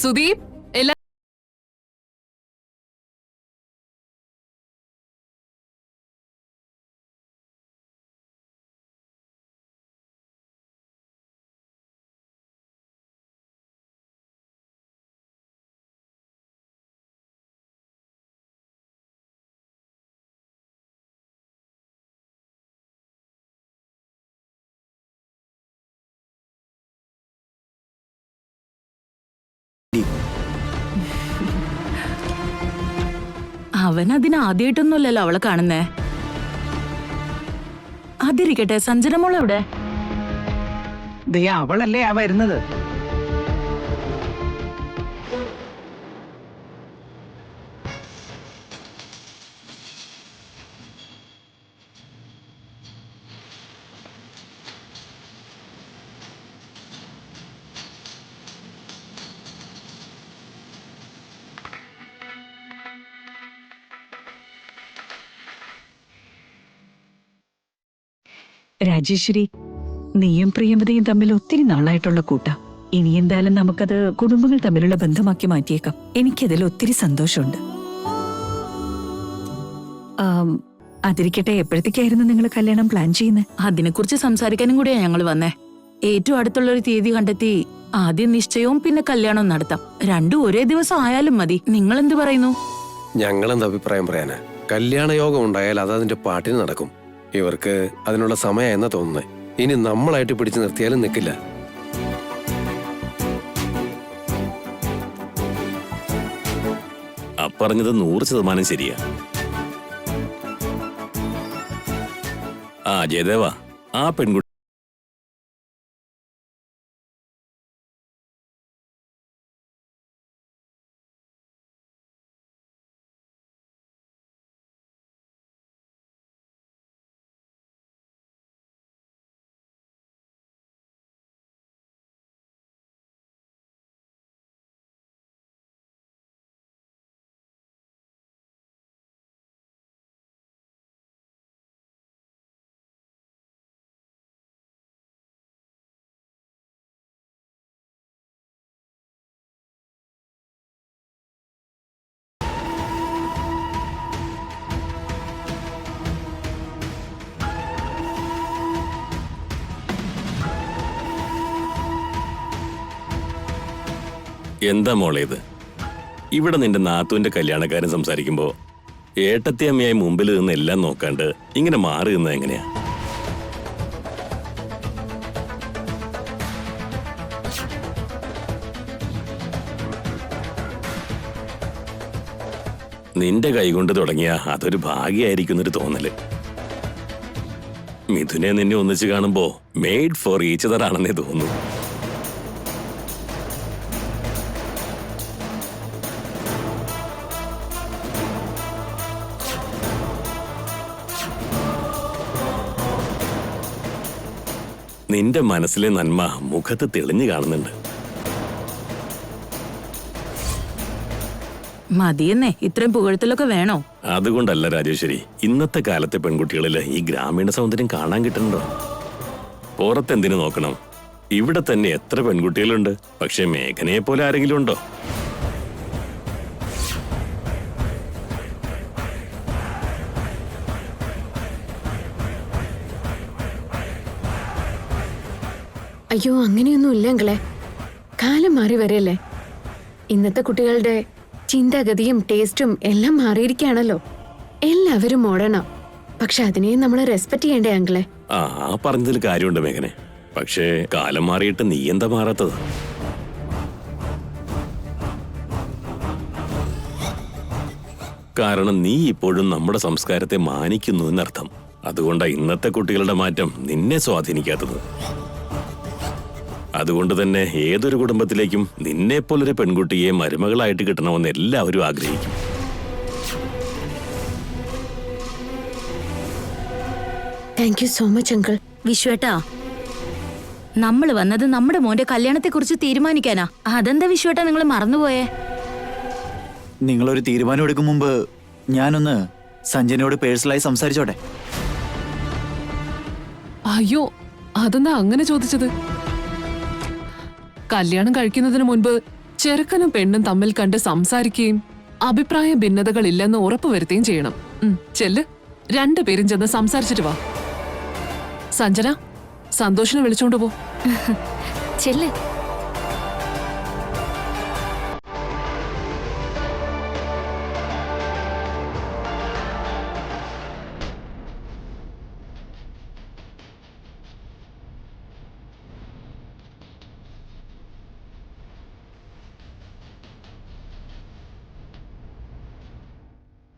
സുദീപ് എല്ലാ അവൻ അതിന് ആദ്യമായിട്ടൊന്നുമല്ലല്ലോ അവളെ കാണുന്നേ. അതിരിക്കട്ടെ, സഞ്ജന മോൾ എവിടെ? ദേ അവളല്ലേ ആ വരുന്നത്. രാജേശ്വരി, നീയും പ്രിയമതയും തമ്മിൽ ഒത്തിരി നാളായിട്ടുള്ള കൂട്ടാ. ഇനി എന്തായാലും നമുക്കത് കുടുംബങ്ങൾ തമ്മിലുള്ള ബന്ധമാക്കി മാറ്റിയേക്കാം. എനിക്കതിൽ ഒത്തിരി സന്തോഷമുണ്ട്. അതിരിക്കട്ടെ, എപ്പോഴത്തേക്കായിരുന്നു നിങ്ങൾ കല്യാണം പ്ലാൻ ചെയ്യുന്നത്? അതിനെക്കുറിച്ച് സംസാരിക്കാനും കൂടിയാ ഞങ്ങൾ വന്നേ. ഏറ്റവും അടുത്തുള്ള ഒരു തീയതി കണ്ടെത്തി ആദ്യം നിശ്ചയവും പിന്നെ കല്യാണവും നടത്താം. രണ്ടും ഒരേ ദിവസം ആയാലും മതി. നിങ്ങൾ എന്ത് പറയുന്നു? ഞങ്ങളെന്ത് അഭിപ്രായം പറയാനാ? കല്യാണ യോഗം ഉണ്ടായാൽ അത് അതിന്റെ പാട്ടിന് നടക്കും. ഇവർക്ക് അതിനുള്ള സമയം എന്നാ തോന്നുന്നത്. ഇനി നമ്മളായിട്ട് പിടിച്ചു നിർത്തിയാലും നിൽക്കില്ല. പറഞ്ഞത് 100% ശരിയാ. ജയദേവ, ആ പെൺകുട്ടി എന്താ മോളെ ഇത്? ഇവിടെ നിന്റെ നാത്തുവിന്റെ കല്യാണക്കാരൻ സംസാരിക്കുമ്പോ ഏട്ടത്തി അമ്മയായി മുമ്പിൽ നിന്ന് എല്ലാം നോക്കാണ്ട് ഇങ്ങനെ മാറി നിന്ന എങ്ങനെയാ? നിന്റെ കൈകൊണ്ട് തുടങ്ങിയ അതൊരു ഭാഗ്യമായിരിക്കുന്നൊരു തോന്നല്. മിഥുനെ നിന്നെ ഒന്നിച്ച് കാണുമ്പോ മെയ്ഡ് ഫോർ ഈച്ച് അതർ ആണെന്നേ തോന്നുന്നു. നിന്റെ മനസ്സിലെ നന്മ മുഖത്ത് തെളിഞ്ഞു കാണുന്നുണ്ട്. മതിയെന്നേ, ഇത്രയും പുകഴ്ത്തലൊക്കെ വേണോ? അതുകൊണ്ടല്ല രാജേശ്വരി, ഇന്നത്തെ കാലത്തെ പെൺകുട്ടികളില് ഈ ഗ്രാമീണ സൗന്ദര്യം കാണാൻ കിട്ടുന്നുണ്ടോ? പുറത്തെന്തിനു നോക്കണം? ഇവിടെ തന്നെ എത്ര പെൺകുട്ടികളുണ്ട്. പക്ഷെ മേഘനയെ പോലെ ആരെങ്കിലും ഉണ്ടോ? അയ്യോ, അങ്ങനെയൊന്നും ഇല്ല അങ്കിളെ. കാലം മാറി വരെയല്ലേ. ഇന്നത്തെ കുട്ടികളുടെ ചിന്താഗതിയും ടേസ്റ്റും എല്ലാം മാറിയിരിക്കുകയാണല്ലോ. എല്ലാവരും മോഡേണാ. പക്ഷെ അതിനെയും നമ്മൾ റെസ്പെക്ട് ചെയ്യണ്ടേ അങ്കിളെ? പറഞ്ഞതിൽ കാര്യമുണ്ട് മേഘനെ. പക്ഷേ കാലം മാറിയിട്ട് നീ എന്താ മാറാത്തത്? കാരണം നീ ഇപ്പോഴും നമ്മുടെ സംസ്കാരത്തെ മാനിക്കുന്നു എന്നർത്ഥം. അതുകൊണ്ടാ ഇന്നത്തെ കുട്ടികളുടെ മാറ്റം നിന്നെ സ്വാധീനിക്കാത്തത്. അതുകൊണ്ട് തന്നെ ഏതൊരു കുടുംബത്തിലേക്കും നിന്നെപ്പോലൊരു പെൺകുട്ടിയെ മരുമകളായിട്ട് കിട്ടണമെന്ന് എല്ലാവരും ആഗ്രഹിക്കും. Thank you so much uncle. വിശ്വേട്ടാ, നമ്മൾ വന്നത് നമ്മുടെ മോന്റെ കല്യാണത്തെക്കുറിച്ച് തീരുമാനിക്കാനാ. അതെന്താ വിശ്വേട്ടാ നിങ്ങൾ മറന്നുപോയേ? നിങ്ങളൊരു തീരുമാനം എടുക്കും മുമ്പ് ഞാനൊന്ന് സഞ്ജനയോട് പേഴ്സണലായി സംസാരിച്ചോട്ടെ. അയ്യോ, അതെന്താ അങ്ങനെ ചോദിച്ചത്? കല്യാണം കഴിക്കുന്നതിന് മുൻപ് ചെറുക്കനും പെണ്ണും തമ്മിൽ കണ്ട് സംസാരിക്കുകയും അഭിപ്രായ ഭിന്നതകൾ ഇല്ലെന്ന് ഉറപ്പുവരുത്തുകയും ചെയ്യണം. ചെല്ല്, രണ്ടുപേരും ചെന്ന് സംസാരിച്ചിട്ട് വാ. സഞ്ജന, സന്തോഷിനെ വിളിച്ചോണ്ട് പോ. ചെല്ല്.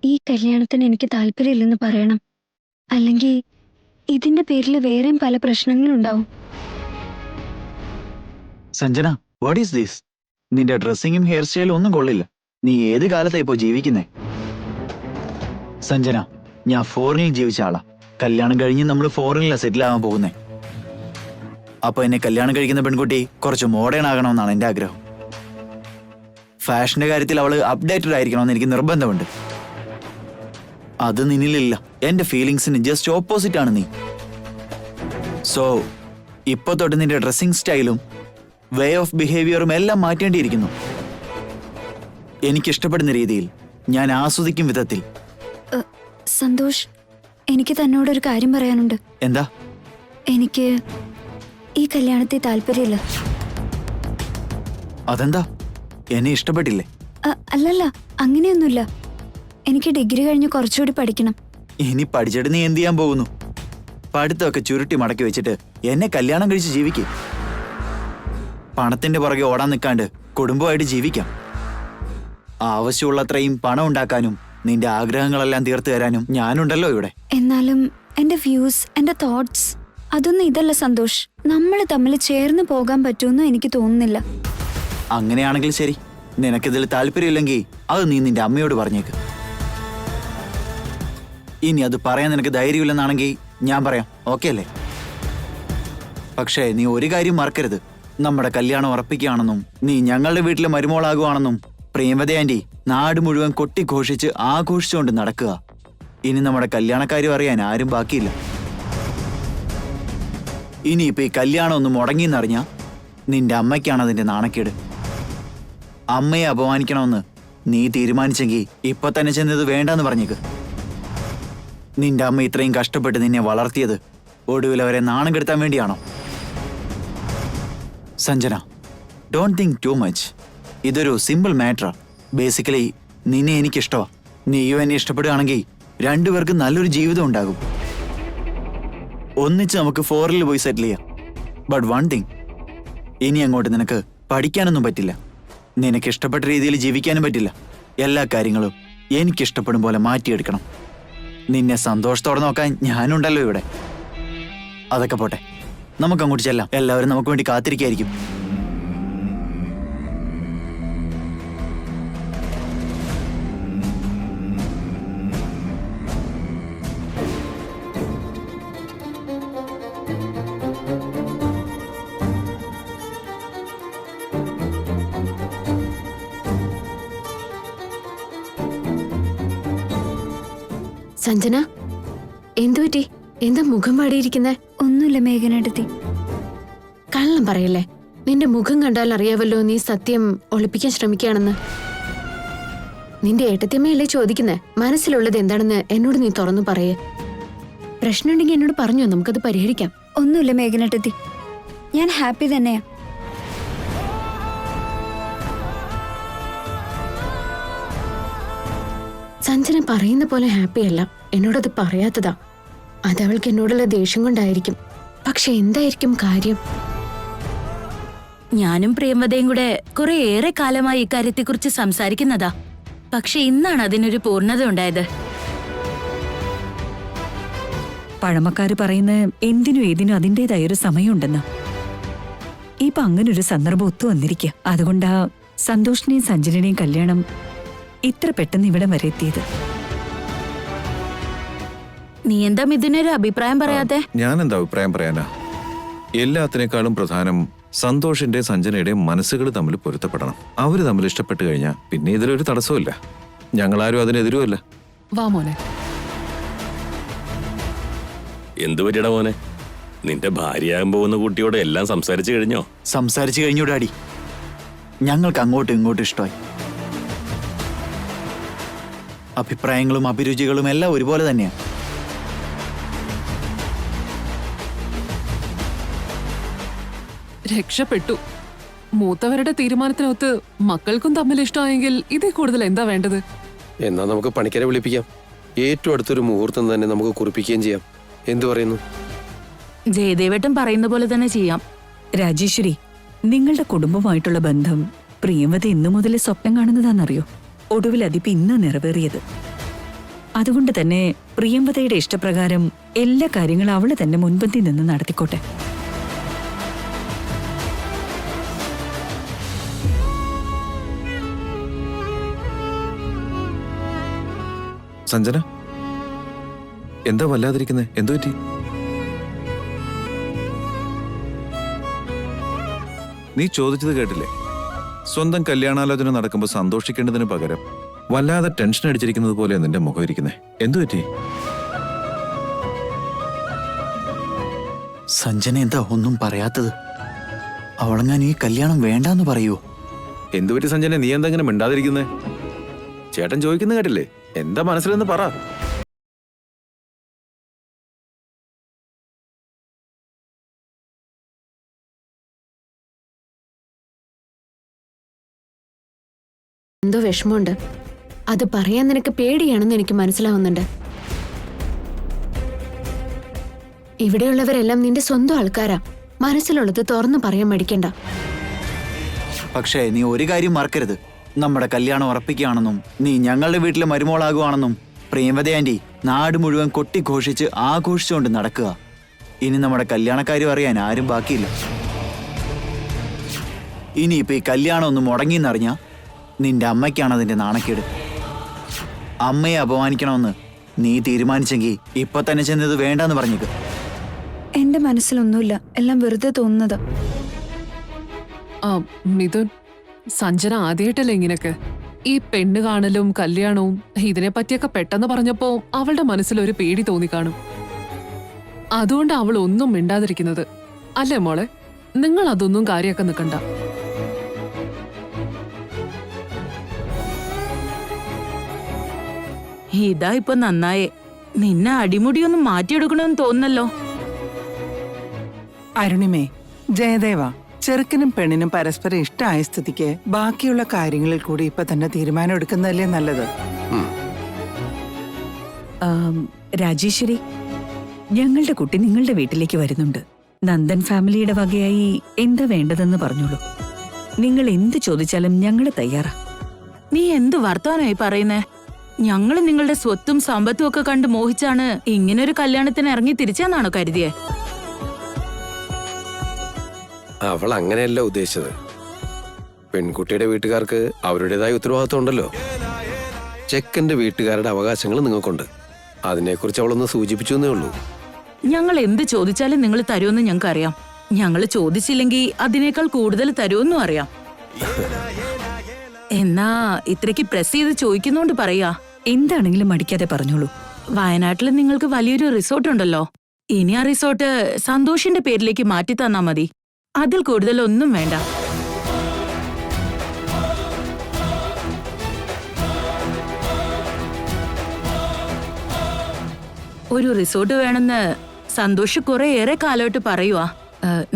ഈ കല്യാണത്തിന് എനിക്ക് താല്പര്യമില്ലെന്ന് പറയണം. അല്ലെങ്കിൽ ഇതിന്റെ പേരിൽ വേറെയും പല പ്രശ്നങ്ങളുണ്ടാവും. Sanjana, what is this? നിന്റെ ഡ്രസ്സിങ്ങും ഹെയർ സ്റ്റൈലും ഒന്നും കൊള്ളില്ല. നീ ഏത് കാലത്താ ഇപ്പോ ജീവിക്കുന്നേ? സഞ്ജന, ഞാൻ ഫോറിനിൽ ജീവിച്ച ആളാ. കല്യാണം കഴിഞ്ഞ് നമ്മൾ ഫോറിനിലാണ് സെറ്റിൽ ആവാൻ പോകുന്നേ. അപ്പൊ എന്നെ കല്യാണം കഴിക്കുന്ന പെൺകുട്ടി കുറച്ച് മോഡേൺ ആകണമെന്നാണ് എന്റെ ആഗ്രഹം. ഫാഷന്റെ കാര്യത്തിൽ അവള് അപ്ഡേറ്റഡ് ആയിരിക്കണമെന്ന് എനിക്ക് നിർബന്ധമുണ്ട്. അത് നിന്നിലില്ല. എന്റെ ഫീലിങ്സിന് ജസ്റ്റ് ഓപ്പോസിറ്റ് ആണ് നീ. സോ ഇപ്പൊ തൊട്ട് നിന്റെ ഡ്രസ്സിംഗ് സ്റ്റൈലും വേ ഓഫ് ബിഹേവിയറും എല്ലാം മാറ്റേണ്ടിയിരിക്കുന്നു. എനിക്കിഷ്ടപ്പെടുന്ന രീതിയിൽ, ഞാൻ ആസ്വദിക്കും വിധത്തിൽ. സന്തോഷ്, എനിക്ക് തന്നോടൊരു കാര്യം പറയാനുണ്ട്. എന്താ? എനിക്ക് ഈ കല്യാണത്തെ താല്പര്യമില്ല. അതെന്താ? എന്നെ ഇഷ്ടപ്പെട്ടില്ലേ? അല്ലല്ല, അങ്ങനെയൊന്നുമില്ല. എനിക്ക് ഡിഗ്രി കഴിഞ്ഞ് കുറച്ചുകൂടി പഠിക്കണം. ഇനി പഠിച്ചിട്ട് നീ എന്ത് ചെയ്യാൻ പോകുന്നു? പഠിത്തമൊക്കെ ചുരുട്ടി മടക്കി വെച്ചിട്ട് എന്നെ കല്യാണം കഴിച്ച് ജീവിക്കേ. പണത്തിന്റെ പുറകെ ഓടാൻ നിൽക്കാണ്ട് കുടുംബമായിട്ട് ജീവിക്കാം. ആവശ്യമുള്ളത്രയും പണം ഉണ്ടാക്കാനും നിന്റെ ആഗ്രഹങ്ങളെല്ലാം തീർത്തു തരാനും ഞാനുണ്ടല്ലോ ഇവിടെ. എന്നാലും എന്റെ വ്യൂസ്, എന്റെ തോട്ട്സ് അതൊന്നും ഇതല്ല സന്തോഷ്. നമ്മൾ തമ്മിൽ ചേർന്ന് പോകാൻ പറ്റുമെന്ന് എനിക്ക് തോന്നുന്നില്ല. അങ്ങനെയാണെങ്കിൽ ശരി. നിനക്കിതിൽ താല്പര്യമില്ലെങ്കിൽ അത് നീ നിന്റെ അമ്മയോട് പറഞ്ഞേക്ക്. ഇനി അത് പറയാൻ നിനക്ക് ധൈര്യമില്ലെന്നാണെങ്കിൽ ഞാൻ പറയാം, ഓക്കെ അല്ലേ? പക്ഷേ നീ ഒരു കാര്യം മറക്കരുത്. നമ്മുടെ കല്യാണം ഉറപ്പിക്കുകയാണെന്നും നീ ഞങ്ങളുടെ വീട്ടിലെ മരുമോളാകുവാണെന്നും പ്രേമവതി ആന്റി നാട് മുഴുവൻ കൊട്ടിഘോഷിച്ച് ആഘോഷിച്ചുകൊണ്ട് നടക്കുക. ഇനി നമ്മുടെ കല്യാണക്കാര്യം അറിയാൻ ആരും ബാക്കിയില്ല. ഇനിയിപ്പോ ഈ കല്യാണം ഒന്ന് മുടങ്ങിയെന്നറിഞ്ഞാ നിന്റെ അമ്മയ്ക്കാണ് അതിന്റെ നാണക്കേട്. അമ്മയെ അപമാനിക്കണമെന്ന് നീ തീരുമാനിച്ചെങ്കിൽ ഇപ്പൊ തന്നെ ചെന്നത് വേണ്ടെന്ന് പറഞ്ഞേക്ക്. നിന്റെ അമ്മ ഇത്രയും കഷ്ടപ്പെട്ട് നിന്നെ വളർത്തിയത് ഒടുവിൽ അവരെ നാണം കെടുത്താൻ വേണ്ടിയാണോ? Sanjana, don't think too much. ഇതൊരു സിമ്പിൾ മാറ്ററാ. ബേസിക്കലി നിന്നെ എനിക്കിഷ്ടമാ. നീയും എന്നെ ഇഷ്ടപ്പെടുകയാണെങ്കിൽ രണ്ടുപേർക്കും നല്ലൊരു ജീവിതം ഉണ്ടാകും. ഒന്നിച്ച് നമുക്ക് ഫോറിൽ പോയി സെറ്റിൽ ചെയ്യാം. ബട്ട് വൺ തിങ്, ഇനി അങ്ങോട്ട് നിനക്ക് പഠിക്കാനൊന്നും പറ്റില്ല. നിനക്ക് ഇഷ്ടപ്പെട്ട രീതിയിൽ ജീവിക്കാനും പറ്റില്ല. എല്ലാ കാര്യങ്ങളും എനിക്കിഷ്ടപ്പെടും പോലെ മാറ്റിയെടുക്കണം. നിന്നെ സന്തോഷത്തോടെ നോക്കാൻ ഞാനുണ്ടല്ലോ ഇവിടെ. അതൊക്കെ പോട്ടെ, നമുക്കങ്ങോട്ട് ചെല്ലാം. എല്ലാവരും നമുക്ക് വേണ്ടി കാത്തിരിക്കായിരിക്കും. സഞ്ജന, എന്തു പറ്റി? എന്താ മുഖം പാടിയിരിക്കുന്നേ? ഒന്നുമില്ല മേഘനടുത്തി. കള്ളം പറയല്ലേ. നിന്റെ മുഖം കണ്ടാൽ അറിയാവല്ലോ നീ സത്യം ഒളിപ്പിക്കാൻ ശ്രമിക്കുകയാണെന്ന്. നിന്റെ ഏട്ടത്തിയമ്മയല്ലേ ചോദിക്കുന്നേ? മനസ്സിലുള്ളത് എന്താണെന്ന് എന്നോട് നീ തുറന്നു പറയേ. പ്രശ്നമുണ്ടെങ്കിൽ എന്നോട് പറഞ്ഞോ, നമുക്കത് പരിഹരിക്കാം. ഒന്നുമില്ല മേഘനടുത്തി, ഞാൻ ഹാപ്പി തന്നെയാ. സഞ്ജന പറയുന്ന പോലെ ഹാപ്പിയല്ല. എന്നോടത് പറയാത്തതാ. അതവൾക്ക് എന്നോടുള്ള ദേഷ്യം കൊണ്ടായിരിക്കും. പക്ഷെ എന്തായിരിക്കും കാര്യം? ഞാനും പ്രേമവതിയും കൂടെ കുറെ ഏറെ കാലമായി ഇക്കാര്യത്തെക്കുറിച്ച് സംസാരിക്കുന്നതാ. പക്ഷെ ഇന്നാണ് അതിനൊരു പൂർണ്ണത ഉണ്ടായത്. പഴമക്കാര് പറയുന്ന എന്തിനും ഏതിനും അതിൻ്റെതായ ഒരു സമയമുണ്ടെന്ന്. ഇപ്പൊ അങ്ങനൊരു സന്ദർഭം ഒത്തു വന്നിരിക്കുക. അതുകൊണ്ടാ സന്തോഷിനെയും സഞ്ജനയുടെയും കല്യാണം ഇത്ര പെട്ടെന്ന് ഇവിടം വരെ എത്തിയത്. നീ എന്താ ഇതിനൊരു അഭിപ്രായം പറയാതെ? ഞാൻ എന്താ അഭിപ്രായം പറയാനാ? എല്ലാത്തിനേക്കാളും പ്രധാനം സന്തോഷിന്റെ സഞ്ജനയുടെ മനസ്സുകൾ തമ്മിൽ പൊരുത്തപ്പെടണം. അവര് തമ്മിൽ ഇഷ്ടപ്പെട്ടു കഴിഞ്ഞാൽ പിന്നെ ഇതിലൊരു തടസ്സമില്ല. ഞങ്ങളാരും അതിനെതിരുമല്ല. വാ മോനെ. എന്തു പറ്റിയടാ മോനെ? നിന്റെ ഭാര്യയാകാൻ പോകുന്ന കുട്ടിയോട് എല്ലാം സംസാരിച്ചു കഴിഞ്ഞോ? സംസാരിച്ചു കഴിഞ്ഞു ഡാഡി. ഞങ്ങൾക്ക് അങ്ങോട്ടും ഇങ്ങോട്ടും ഇഷ്ടമായി. അഭിപ്രായങ്ങളും അഭിരുചികളും എല്ലാം ഒരുപോലെ തന്നെയാണ്. രക്ഷപ്പെട്ടു. മൂത്തവരുടെ തീരുമാനത്തിനൊത്ത് മക്കൾക്കും തമ്മിൽ ഇഷ്ടമായെങ്കിൽ ഇതിൽ കൂടുതൽ എന്താ വേണ്ടത്? എന്നാ നമുക്ക് പണിക്കരെ വിളിപ്പിക്കാം. ഏറ്റവും അടുത്തൊരു മുഹൂർത്തം തന്നെ നമുക്ക് കുറിപ്പിക്കുകയും ചെയ്യാം. എന്തു പറയുന്നു? ജയദേവേട്ടൻ പറയുന്ന പോലെ തന്നെ ചെയ്യാം. രാജേശ്വരി, നിങ്ങളുടെ കുടുംബമായിട്ടുള്ള ബന്ധം പ്രിയംവതി ഇന്നു മുതലേ സ്വപ്നം കാണുന്നതാണെന്നറിയോ? ഒടുവിൽ അതിപ്പോ ഇന്ന് നിറവേറിയത്. അതുകൊണ്ട് തന്നെ പ്രിയംവതയുടെ ഇഷ്ടപ്രകാരം എല്ലാ കാര്യങ്ങളും അവള് തന്നെ മുൻപന്തി നിന്ന് നടത്തിക്കോട്ടെ. സഞ്ജന, എന്താ വല്ലാതിരിക്കുന്നേ? എന്തു പറ്റി? നീ ചോദിച്ചത് കേട്ടില്ലേ? സ്വന്തം കല്യാണാലോചന നടക്കുമ്പോൾ സന്തോഷിക്കേണ്ടതിന് പകരം വല്ലാതെ ടെൻഷൻ അടിച്ചിരിക്കുന്നത് പോലെയാ നിന്റെ മുഖം ഇരിക്കുന്നേ. എന്തു പറ്റി? സഞ്ജന എന്താ ഒന്നും പറയാത്തത്? അവളങ്ങാൻ ഈ കല്യാണം വേണ്ടാന്ന് പറയൂ? എന്തു പറ്റി സഞ്ജന? നീ എന്താ ഇങ്ങനെ മിണ്ടാതിരിക്കുന്നേ? ചേട്ടൻ ചോദിക്കുന്ന കേട്ടില്ലേ? എന്താ മനസ്സിലെന്ന് പറ. എന്തോ വിഷമമുണ്ട്. അത് പറയാൻ നിനക്ക് പേടിയാണെന്ന് എനിക്ക് മനസ്സിലാവുന്നുണ്ട്. ഇവിടെയുള്ളവരെല്ലാം നിന്റെ സ്വന്തം ആൾക്കാരാ. മനസ്സിലുള്ളത് തുറന്നു പറയാൻ മടിക്കണ്ട. പക്ഷേ നീ ഒരു കാര്യം മറക്കരുത്. നമ്മുടെ കല്യാണം ഉറപ്പിക്കുകയാണെന്നും നീ ഞങ്ങളുടെ വീട്ടിലെ മരുമോളാകുവാണെന്നും പ്രേമവതി ആന്റി നാട് മുഴുവൻ കൊട്ടിഘോഷിച്ച് ആഘോഷിച്ചുകൊണ്ട് നടക്കുക. ഇനി നമ്മുടെ കല്യാണക്കാര്യം അറിയാൻ ആരും ബാക്കിയില്ല. ഇനിയിപ്പോ ഈ കല്യാണം ഒന്ന് മുടങ്ങിയെന്നറിഞ്ഞാ നിന്റെ അമ്മയ്ക്കാണ് അതിന്റെ നാണക്കേട്. അമ്മയെ അപമാനിക്കണമെന്ന് നീ തീരുമാനിച്ചെങ്കിൽ ഇപ്പൊ തന്നെ ചെന്നത് വേണ്ടെന്ന് പറഞ്ഞേക്ക്. എന്റെ മനസ്സിലൊന്നുമില്ല, എല്ലാം വെറുതെ തോന്നുന്നത്. മിഥുൻ, സഞ്ജന ആദ്യമായിട്ടല്ലേ ഇങ്ങനെയൊക്കെ? ഈ പെണ്ണ് കാണലും കല്യാണവും ഇതിനെ പറ്റിയൊക്കെ പെട്ടെന്ന് പറഞ്ഞപ്പോ അവളുടെ മനസ്സിലൊരു പേടി തോന്നിക്കാണും. അതുകൊണ്ട് അവൾ ഒന്നും മിണ്ടാതിരിക്കുന്നത് അല്ലേ മോളെ? നിങ്ങൾ അതൊന്നും കാര്യമാക്കാൻ നിൽക്കണ്ട. ഇതാ ഇപ്പൊ നന്നായേ. നിന്നെ അടിമുടിയൊന്നും മാറ്റിയെടുക്കണമെന്ന് തോന്നുന്നല്ലോ. അരുണിമേ, ജയദേവ, ചെറുക്കനും പെണ്ണിനും പരസ്പരം ഇഷ്ടമായ സ്ഥിതിക്ക് ബാക്കിയുള്ള കാര്യങ്ങളിൽ കൂടി ഇപ്പൊ തന്നെ തീരുമാനം എടുക്കുന്നതല്ലേ നല്ലത്. രാജേശ്വരി, ഞങ്ങളുടെ കുട്ടി നിങ്ങളുടെ വീട്ടിലേക്ക് വരുന്നുണ്ട്. നന്ദൻ ഫാമിലിയുടെ വകയായി എന്താ വേണ്ടതെന്ന് പറഞ്ഞോളൂ. നിങ്ങൾ എന്ത് ചോദിച്ചാലും ഞങ്ങൾ തയ്യാറാ. നീ എന്ത് വർത്തമാനമായി പറയുന്നേ? ഞങ്ങള് നിങ്ങളുടെ സ്വത്തും സമ്പത്തും ഒക്കെ കണ്ട് മോഹിച്ചാണ് ഇങ്ങനൊരു കല്യാണത്തിന് ഇറങ്ങി തിരിച്ചാന്നാണോ കരുതിയേ? അവൾ അങ്ങനെയല്ല ഉദ്ദേശിച്ചത്. പെൺകുട്ടിയുടെ വീട്ടുകാർക്ക് അവരുടേതായ ഉത്തരവാദിത്വം ഉണ്ടല്ലോ. ചെക്കന്റെ വീട്ടുകാരുടെ അവകാശങ്ങൾ നിങ്ങൾക്കുണ്ട്. അതിനെക്കുറിച്ച് അവളൊന്ന് സൂചിപ്പിച്ചു എന്നേ ഉള്ളൂ. ഞങ്ങൾ എന്ത് ചോദിച്ചാലും നിങ്ങൾ തരുമെന്ന് ഞങ്ങൾക്ക് അറിയാം. ഞങ്ങൾ ചോദിച്ചില്ലെങ്കിൽ അതിനേക്കാൾ കൂടുതൽ തരുമെന്നും അറിയാം. എന്നാ ഇത്രയ്ക്ക് പ്രസ് ചെയ്ത് ചോദിക്കുന്നോണ്ട് പറയാ. എന്താണെങ്കിലും മടിക്കാതെ പറഞ്ഞോളൂ. വയനാട്ടിൽ നിങ്ങൾക്ക് വലിയൊരു റിസോർട്ട് ഉണ്ടല്ലോ. ഇനി ആ റിസോർട്ട് സന്തോഷിന്റെ പേരിലേക്ക് മാറ്റി തന്നാ മതി. അതിൽ കൂടുതൽ ഒന്നും വേണ്ട. ഒരു റിസോർട്ട് വേണമെന്ന് സന്തോഷ് കുറേയേറെ കാലമായിട്ട് പറയുവാ.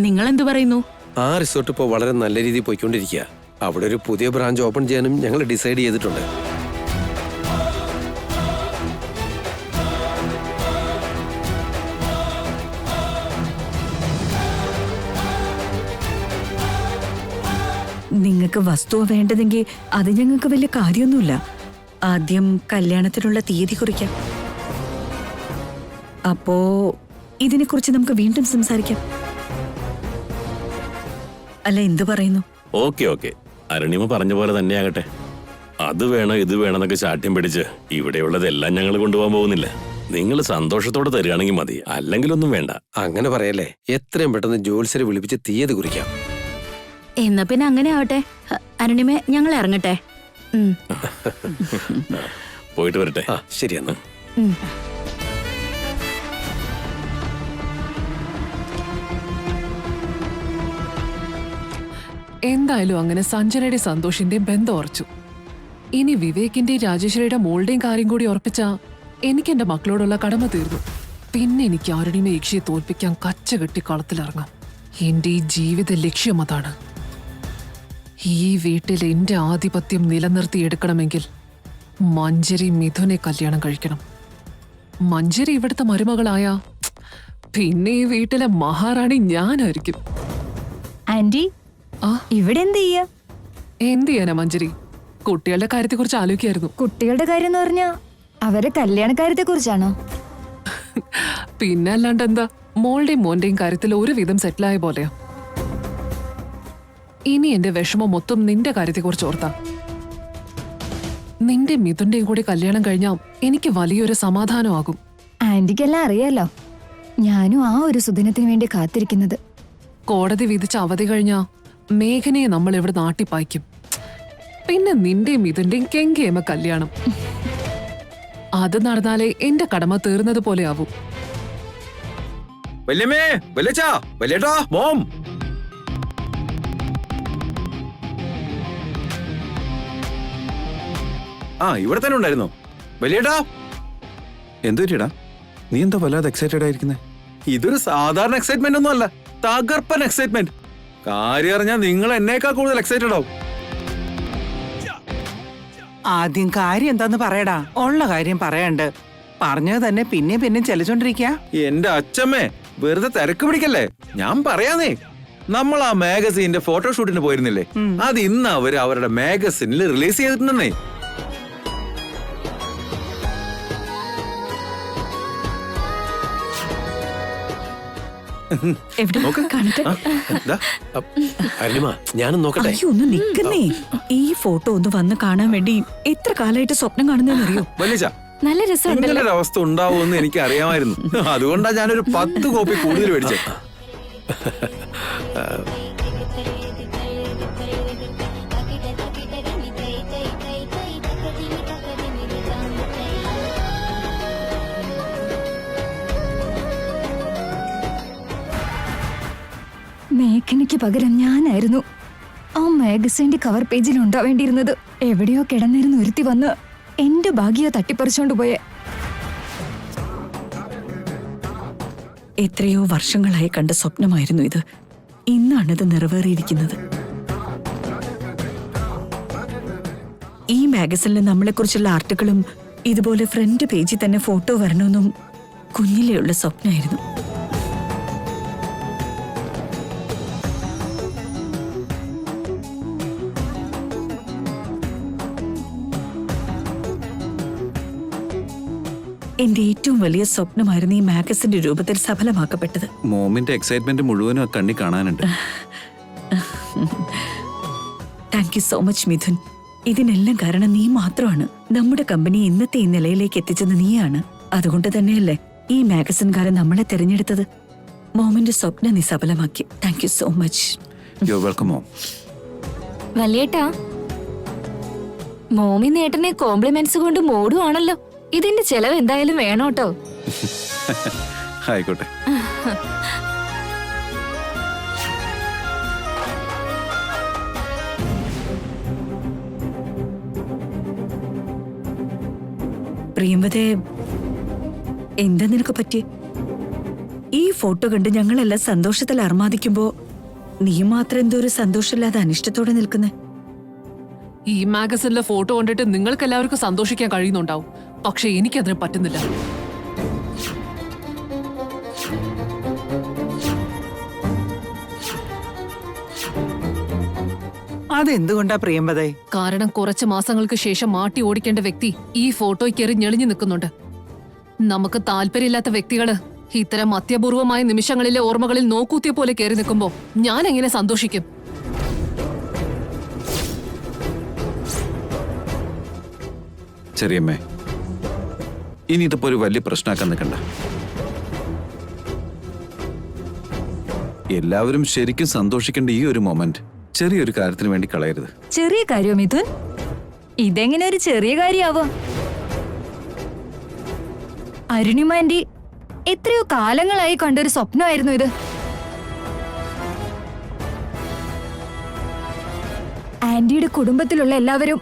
നിങ്ങൾ എന്തു പറയുന്നു? ആ റിസോർട്ട് ഇപ്പോൾ വളരെ നല്ല രീതിയിൽ പോയിക്കൊണ്ടിരിക്കുക. അവിടെ ഒരു പുതിയ ബ്രാഞ്ച് ഓപ്പൺ ചെയ്യാനും ഞങ്ങൾ ഡിസൈഡ് ചെയ്തിട്ടുണ്ട്. നിങ്ങൾക്ക് വസ്തുവ വേണ്ടതെങ്കിൽ അത് ഞങ്ങൾക്ക് വലിയ കാര്യമൊന്നുമില്ല. ആദ്യം കല്യാണത്തിനുള്ള തീയതി കുറിക്കാം. അപ്പോ ഇതിനെക്കുറിച്ച് നമുക്ക് വീണ്ടും സംസാരിക്കാം. അല്ല, എന്തു പറയുന്നു? ഓക്കെ ഓക്കെ, അരുണിമ പറഞ്ഞ പോലെ തന്നെയാകട്ടെ. അത് വേണം ഇത് വേണമെന്നൊക്കെ ശാഠ്യം പിടിച്ച് ഇവിടെയുള്ളതെല്ലാം ഞങ്ങൾ കൊണ്ടുപോകാൻ പോകുന്നില്ല. നിങ്ങൾ സന്തോഷത്തോടെ തരികയാണെങ്കിൽ മതി, അല്ലെങ്കിലൊന്നും വേണ്ട. അങ്ങനെ പറയല്ലേ. എത്രയും പെട്ടെന്ന് ജോത്സ്യരെ വിളിപ്പിച്ച് തീയതി കുറിക്കാം. എന്നാ പിന്നെ അങ്ങനെ ആവട്ടെ. അരുണിമേ, ഞങ്ങൾ ഇറങ്ങട്ടെ. പോയിട്ട് വരട്ടെ. ശരിയെന്നാ. എന്തായാലും അങ്ങനെ സഞ്ജനയുടെ സന്തോഷിന്റെയും ബന്ധം ഉറച്ചു. ഇനി വിവേകിന്റെയും രാജേശ്വരിയുടെ മോളുടെയും കാര്യം കൂടി ഉറപ്പിച്ചാ എനിക്ക് എന്റെ മക്കളോടുള്ള കടമ തീർന്നു. പിന്നെ എനിക്ക് ആരുടെയും യക്ഷിയെ തോൽപ്പിക്കാൻ കച്ചകെട്ടി കളത്തിലിറങ്ങാം. എന്റെ ഈ ജീവിത ലക്ഷ്യം അതാണ്. ഈ വീട്ടിൽ എന്റെ ആധിപത്യം നിലനിർത്തിയെടുക്കണമെങ്കിൽ മഞ്ജരി മിഥുനെ കല്യാണം കഴിക്കണം. മഞ്ജരി ഇവിടുത്തെ മരുമകളായ പിന്നെ ഈ വീട്ടിലെ മഹാറാണി ഞാനായിരിക്കും. ആന്റി ആ ഇവിടെ എന്ത് ചെയ്യാ? എന്ത് ചെയ്യാനാ മഞ്ജരി, കുട്ടികളുടെ കാര്യത്തെക്കുറിച്ച് ആലോചിക്കായിരുന്നു. കുട്ടികളുടെ കാര്യം എന്ന് പറഞ്ഞാ അവരെ കല്യാണക്കാര്യത്തെ കുറിച്ചാണോ? പിന്നെ അല്ലാണ്ട് എന്താ, മോളുടെയും മോന്റെയും കാര്യത്തിൽ ഒരുവിധം സെറ്റിലായ പോലെയാ. ഇനി എന്റെ വിഷമം മൊത്തം നിന്റെ കാര്യത്തെക്കുറിച്ച് ഓർത്താ. നിന്റെ മിഥുന്റെയും കൂടി കല്യാണം കഴിഞ്ഞാൽ എനിക്ക് വലിയൊരു സമാധാനമാകും. ആന്റിക്കെല്ലാം അറിയാലോ, ഞാനും ആ ഒരു സുദിനത്തിന് വേണ്ടി കാത്തിരിക്കുന്നത്. കോടതി വിധിച്ച അവധി കഴിഞ്ഞാ മേഘനയെ നമ്മൾ ഇവിടെ നാട്ടിപ്പായിക്കും. പിന്നെ നിന്റെയും മിഥുന്റെയും കെങ്കേമ കല്യാണം. അത് നടന്നാലേ എന്റെ കടമ തീർന്നത് പോലെ ആവും. വല്യമ്മേ, വല്യച്ഛാ, വല്യേട്ടാ, മോം. ആ, ഇവിടെ തന്നെ ഉണ്ടായിരുന്നു. വലിയേട്ടാ, എന്തു പറ്റിയടാ? നീ എന്താ വല്ലാതെ എക്സൈറ്റഡ് ആയിരിക്കുന്നേ? ഇതൊരു സാധാരണ എക്സൈറ്റ്മെന്റ് ഒന്നും അല്ല, തകർപ്പൻ എക്സൈറ്റ്മെന്റ്. കാര്യം അറിഞ്ഞാൽ നിങ്ങൾ എന്നേക്കാൾ കൂടുതൽ എക്സൈറ്റഡ് ആവും. ആദ്യം കാര്യം എന്താന്ന് പറയടാ. ഉള്ള കാര്യം പറയണ്ട്. പറഞ്ഞത് തന്നെ പിന്നെ പിന്നെ ചെലച്ചോണ്ടിരിക്കാ. എന്റെ അച്ഛമ്മേ, വെറുതെ തിരക്ക് പിടിക്കല്ലേ. ഞാൻ പറയാന്നേ, നമ്മൾ ആ മാഗസീന്റെ ഫോട്ടോഷൂട്ടിന് പോയിരുന്നില്ലേ, അത് ഇന്ന് അവര് അവരുടെ മാഗസീനിൽ റിലീസ് ചെയ്തിട്ടുണ്ടെന്നേ. ഞാനും നോക്കട്ടെ. അയ്യോ, ഒന്ന് നിക്കുന്നേ. ഈ ഫോട്ടോ ഒന്ന് വന്ന് കാണാൻ വേണ്ടി എത്ര കാലമായിട്ട് സ്വപ്നം കാണുന്നറിയോ? നല്ല രസമുണ്ടല്ലോ. ഇങ്ങനൊരു അവസ്ഥ ഉണ്ടാവുമെന്ന് എനിക്ക് അറിയാമായിരുന്നു. അതുകൊണ്ടാ ഞാനൊരു 10 കോപ്പി കൂടുതൽ മേടിച്ചേ. മേഘനയ്ക്ക് പകരം ഞാനായിരുന്നു ആ മാഗസീന്റെ കവർ പേജിൽ ഉണ്ടാവേണ്ടിയിരുന്നത്. എവിടെയോ കിടന്നിരുന്ന് ഒരുത്തി വന്ന് എന്റെ ഭാഗ്യ തട്ടിപ്പറിച്ചോണ്ട് പോയെ. എത്രയോ വർഷങ്ങളായി കണ്ട സ്വപ്നമായിരുന്നു ഇത്. ഇന്നാണിത് നിറവേറിയിരിക്കുന്നത്. ഈ മാഗസിനിൽ നമ്മളെക്കുറിച്ചുള്ള ആർട്ടിക്കിളും ഇതുപോലെ ഫ്രണ്ട് പേജിൽ തന്നെ ഫോട്ടോ വരണമെന്നും കുഞ്ഞിലെയുള്ള സ്വപ്നമായിരുന്നു. എന്റെ ഏറ്റവും വലിയ സ്വപ്നമായിരുന്നു ഈ മാഗസിന്റെ രൂപത്തിൽ സഫലമാക്കപ്പെട്ടത്. മോമിന്റെ എക്സൈറ്റ്മെന്റ് മുഴുവനും ആ കണ്ണി കാണാനുണ്ട്. Thank you so much Mithun. ഇതിനെല്ലാം കാരണം നീ മാത്രമാണ്. നമ്മുടെ കമ്പനി ഇന്നത്തെ ഈ നിലയിലേക്ക് എത്തിച്ചത് നീയാണ്. അതുകൊണ്ട് തന്നെയല്ലേ ഈ മാഗസിൻകാരൻ നമ്മളെ തിരഞ്ഞെടുത്തത്. മോമിന്റെ സ്വപ്നം നീ സഫലമാക്കി. Thank you so much. You are welcome mom. വലിയേട്ടാ, മോമി നേട്ടനെ കോംപ്ലിമെന്റ്സ് കൊണ്ട് മൂടുവാണല്ലോ. ഇതിന്റെ ചെലവ് എന്തായാലും വേണോട്ടോ. ആയിക്കോട്ടെ. പ്രിയംവദേ, എന്താ നിനക്ക് പറ്റി? ഈ ഫോട്ടോ കണ്ട് ഞങ്ങളെല്ലാം സന്തോഷത്തിൽ അർമാദിക്കുമ്പോ നീ മാത്രം എന്തോ ഒരു സന്തോഷമില്ലാതെ അനിഷ്ടത്തോടെ നിൽക്കുന്നേ. ഈ മാഗസിനിലെ ഫോട്ടോ കണ്ടിട്ട് നിങ്ങൾക്ക് എല്ലാവർക്കും സന്തോഷിക്കാൻ കഴിയുന്നുണ്ടാവും, പക്ഷെ എനിക്കതിന് പറ്റുന്നില്ല. അതെന്തുകൊണ്ടാ പ്രിയമ്പതേ? കാരണം കുറച്ച് മാസങ്ങൾക്ക് ശേഷം മാട്ടി ഓടിക്കേണ്ട വ്യക്തി ഈ ഫോട്ടോയ്ക്ക് കയറി ഞെളിഞ്ഞു നിൽക്കുന്നുണ്ട്. നമുക്ക് താല്പര്യമില്ലാത്ത വ്യക്തികള് ഇത്തരം അത്യപൂർവമായ നിമിഷങ്ങളിലെ ഓർമ്മകളിൽ നോക്കൂത്തിയ പോലെ കയറി നിൽക്കുമ്പോ ഞാൻ എങ്ങനെ സന്തോഷിക്കും? ചെറിയമ്മേ, ഇനി ഇതിപ്പോ ഒരു വലിയ പ്രശ്നമാക്കാൻ നിൽക്കണ്ട. എല്ലാവരും ശരിക്കും സന്തോഷിക്കേണ്ട ഈ ഒരു മൊമെന്റ് ചെറിയൊരു കാര്യത്തിന് വേണ്ടി കളയരുത്. ചെറിയ കാര്യോ മിഥുൻ? ഇതെങ്ങനെ ഒരു ചെറിയ കാര്യാവോ? അരുണിമാൻറ്റി എത്രയോ കാലങ്ങളായി കണ്ടൊരു സ്വപ്നമായിരുന്നു ഇത്. ആന്റിയുടെ കുടുംബത്തിലുള്ള എല്ലാവരും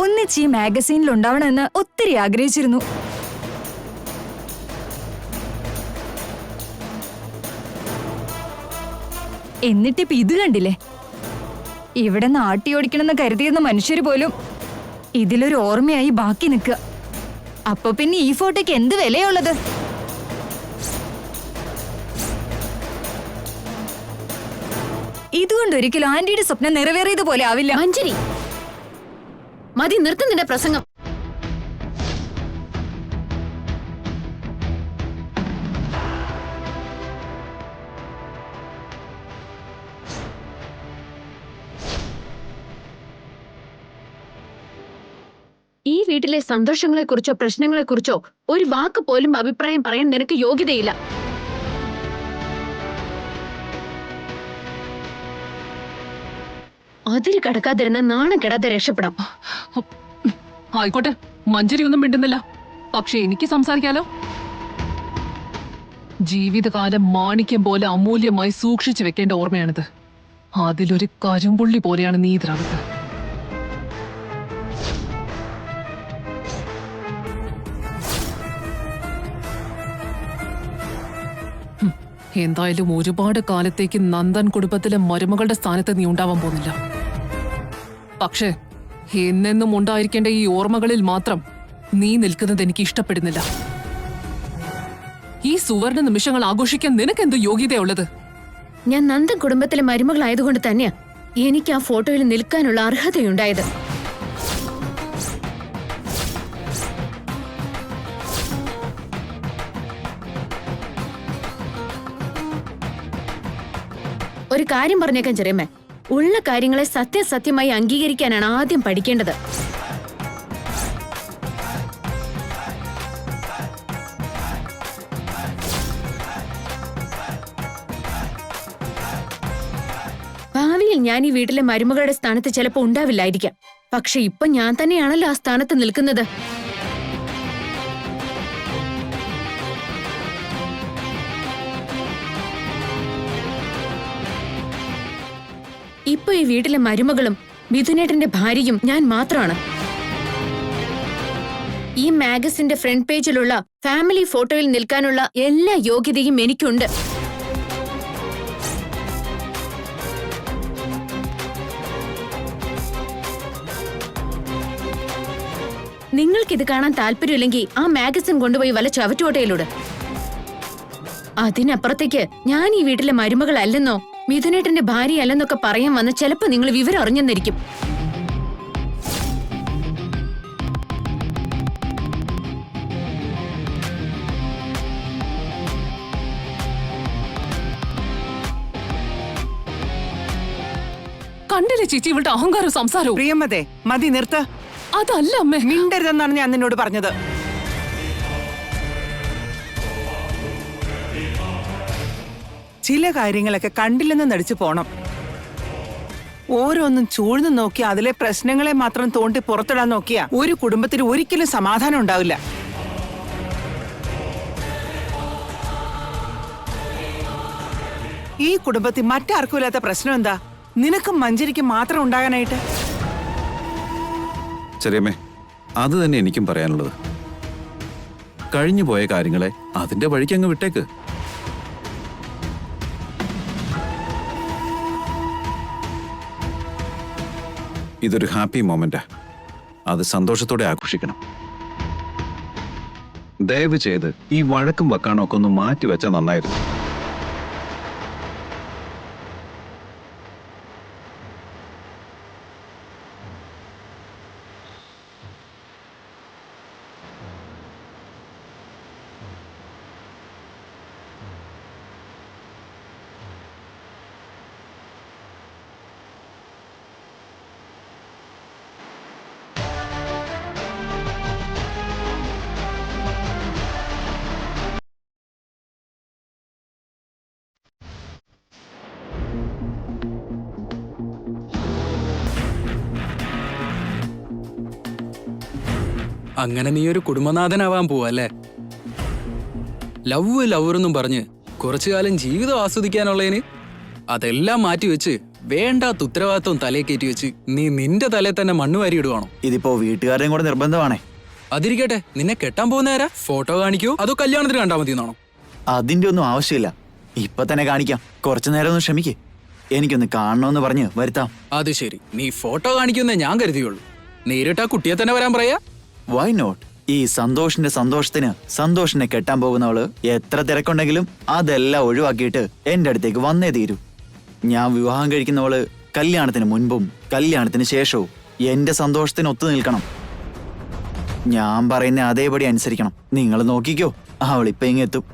ഒന്നിച്ച് ഈ മാഗസീനിൽ ഉണ്ടാവണമെന്ന് ഒത്തിരി ആഗ്രഹിച്ചിരുന്നു. എന്നിട്ടിപ്പ ഇത് കണ്ടില്ലേ? ഇവിടെ നാട്ടി ഓടിക്കണമെന്ന് കരുതിയിരുന്ന മനുഷ്യര് പോലും ഇതിലൊരു ഓർമ്മയായി ബാക്കി നിൽക്കുക. അപ്പൊ പിന്നെ ഈ ഫോട്ടോയ്ക്ക് എന്ത് വിലയുള്ളത്? ഇതുകൊണ്ട് ഒരിക്കലും ആന്റിയുടെ സ്വപ്നം നിറവേറിയതുപോലെ ആവില്ല. മഞ്ജരി, മതി, നിർത്തും നിന്റെ പ്രസംഗം. ഈ വീട്ടിലെ സന്തോഷങ്ങളെക്കുറിച്ചോ പ്രശ്നങ്ങളെക്കുറിച്ചോ ഒരു വാക്ക് പോലും അഭിപ്രായം പറയാൻ നിനക്ക് യോഗ്യതയില്ല. അതിര് കടക്കാതിരുന്ന നാണം കെടാതെ രക്ഷപ്പെടാം. ആയിക്കോട്ടെ, മഞ്ജരി ഒന്നും മിണ്ടുന്നില്ല. പക്ഷെ എനിക്ക് സംസാരിക്കാലോ. ജീവിതകാലം മാണിക്യം പോലെ അമൂല്യമായി സൂക്ഷിച്ചു വെക്കേണ്ട ഓർമ്മയാണിത്. അതിലൊരു കരിമ്പുള്ളി പോലെയാണ് നീ ഇതിനകത്ത്. എന്തായാലും ഒരുപാട് കാലത്തേക്ക് നന്ദൻ കുടുംബത്തിലെ മരുമകളുടെ സ്ഥാനത്ത് നീ ഉണ്ടാവാൻ പോകുന്നില്ല. പക്ഷേ എന്നെന്നും ഉണ്ടായിരിക്കേണ്ട ഈ ഓർമ്മകളിൽ മാത്രം നീ നിൽക്കുന്നത് എനിക്ക് ഇഷ്ടപ്പെടുന്നില്ല. ഈ സുവർണ നിമിഷങ്ങൾ ആഘോഷിക്കാൻ നിനക്കെന്ത് യോഗ്യതയുള്ളത്? ഞാൻ നന്ദൻ കുടുംബത്തിലെ മരുമകളായതുകൊണ്ട് തന്നെയാ എനിക്ക് ആ ഫോട്ടോയിൽ നിൽക്കാനുള്ള അർഹതയുണ്ടായത്. ഒരു കാര്യം പറഞ്ഞേക്കാൻ ചെറിയമ്മേ, ഉള്ള കാര്യങ്ങളെ സത്യസത്യമായി അംഗീകരിക്കാനാണ് ആദ്യം പഠിക്കേണ്ടത്. ഭാവിയിൽ ഞാൻ ഈ വീട്ടിലെ മരുമകളുടെ സ്ഥാനത്ത് ചിലപ്പോൾ ഉണ്ടാവില്ലായിരിക്കാം. പക്ഷെ ഇപ്പൊ ഞാൻ തന്നെയാണല്ലോ ആ സ്ഥാനത്ത് നിൽക്കുന്നത്. ഇപ്പൊ ഈ വീട്ടിലെ മരുമകളും മിഥുനേട്ടന്റെ ഭാര്യയും ഞാൻ മാത്രമാണ്. ഈ മാഗസിന്റെ ഫ്രണ്ട് പേജിലുള്ള ഫാമിലി ഫോട്ടോയിൽ നിൽക്കാനുള്ള എല്ലാ യോഗ്യതയും എനിക്കുണ്ട്. നിങ്ങൾക്കിത് കാണാൻ താല്പര്യമില്ലെങ്കിൽ ആ മാഗസിൻ കൊണ്ടുപോയി വല്ല ചവറ്റുകോട്ടയിലൂടെ. അതിനപ്പുറത്തേക്ക് ഞാൻ ഈ വീട്ടിലെ മരുമകളല്ലെന്നോ മിഥുനേട്ടന്റെ ഭാര്യ അല്ലെന്നൊക്കെ പറയാൻ വന്ന് ചിലപ്പോ നിങ്ങൾ വിവരം അറിഞ്ഞെന്നിരിക്കും. കണ്ടില്ലേ ചേച്ചി ഇവളുടെ അഹങ്കാരവും സംസാരവും? പ്രിയമതേ, മതി, നിർത്ത്. അതല്ല അമ്മേ. മിണ്ടരുതെന്നാണ് ഞാൻ നിന്നോട് പറഞ്ഞത്. ചില കാര്യങ്ങളൊക്കെ കണ്ടില്ലെന്ന് നടിച്ചു പോണം. ഓരോന്നും ചൂഴ്ന്നു നോക്കി അതിലെ പ്രശ്നങ്ങളെ മാത്രം തോണ്ടി പുറത്തിടാൻ നോക്കിയാ ഒരു കുടുംബത്തിന് ഒരിക്കലും സമാധാനം ഉണ്ടാവില്ല. ഈ കുടുംബത്തിൽ മറ്റാർക്കും ഇല്ലാത്ത പ്രശ്നം എന്താ? നിനക്കും മഞ്ജരിക്കും മാത്രം ഉണ്ടാകാനായിട്ട്? ചെറിയമ്മേ, അത് തന്നെ എനിക്കും പറയാനുള്ളത്. കഴിഞ്ഞു പോയ കാര്യങ്ങളെ അതിന്റെ വഴിക്ക് അങ്ങ് വിട്ടേക്ക്. ഇതൊരു ഹാപ്പി മൊമെന്റാ. അത് സന്തോഷത്തോടെ ആഘോഷിക്കണം. ദയവ് ചെയ്ത് ഈ വഴക്കും വക്കാണൊക്കെ ഒന്ന് മാറ്റിവെച്ചാൽ നന്നായിരുന്നു. അങ്ങനെ നീ ഒരു കുടുംബനാഥനാവാൻ പോവല്ലേ? ലവ് എന്നും പറഞ്ഞ് കുറച്ചു കാലം ജീവിതം ആസ്വദിക്കാനുള്ളതിന് അതെല്ലാം മാറ്റിവെച്ച് വേണ്ടാത്ത ഉത്തരവാദിത്വം തലയെ കയറ്റി വെച്ച് നീ നിന്റെ തലയിൽ തന്നെ മണ്ണ് വാരി ഇടുവാണോ? ഇതിപ്പോ വീട്ടുകാരുടെയും കൂടെ നിർബന്ധമാണേ. അതിരിക്കട്ടെ, നിന്നെ കെട്ടാൻ പോകുന്നേരാ? ഫോട്ടോ കാണിക്കോ അതോ കല്യാണത്തിന് കണ്ടാ മതി എന്നാണോ? അതിന്റെ ഒന്നും ആവശ്യമില്ല, ഇപ്പൊ തന്നെ കാണിക്കാം. കുറച്ചു നേരം ഒന്ന് ക്ഷമിക്കേ, എനിക്കൊന്ന് കാണണമെന്ന് പറഞ്ഞ് വരുത്താം. അത് ശരി, നീ ഫോട്ടോ കാണിക്കുന്നേ ഞാൻ കരുതിയുള്ളൂ. നേരിട്ട് ആ കുട്ടിയെ തന്നെ വരാൻ പറയാ? Why not? ഈ സന്തോഷിന്റെ സന്തോഷത്തിന് സന്തോഷിനെ കെട്ടാൻ പോകുന്നവള് എത്ര തിരക്കുണ്ടെങ്കിലും അതെല്ലാം ഒഴിവാക്കിയിട്ട് എന്റെ അടുത്തേക്ക് വന്നേ തീരൂ. ഞാൻ വിവാഹം കഴിക്കുന്നവള് കല്യാണത്തിന് മുൻപും കല്യാണത്തിന് ശേഷവും എന്റെ സന്തോഷത്തിന് ഒത്തു നിൽക്കണം. ഞാൻ പറയുന്ന അതേപടി അനുസരിക്കണം. നിങ്ങൾ നോക്കിക്കോ, അവളിപ്പോ ഇങ്ങെത്തും.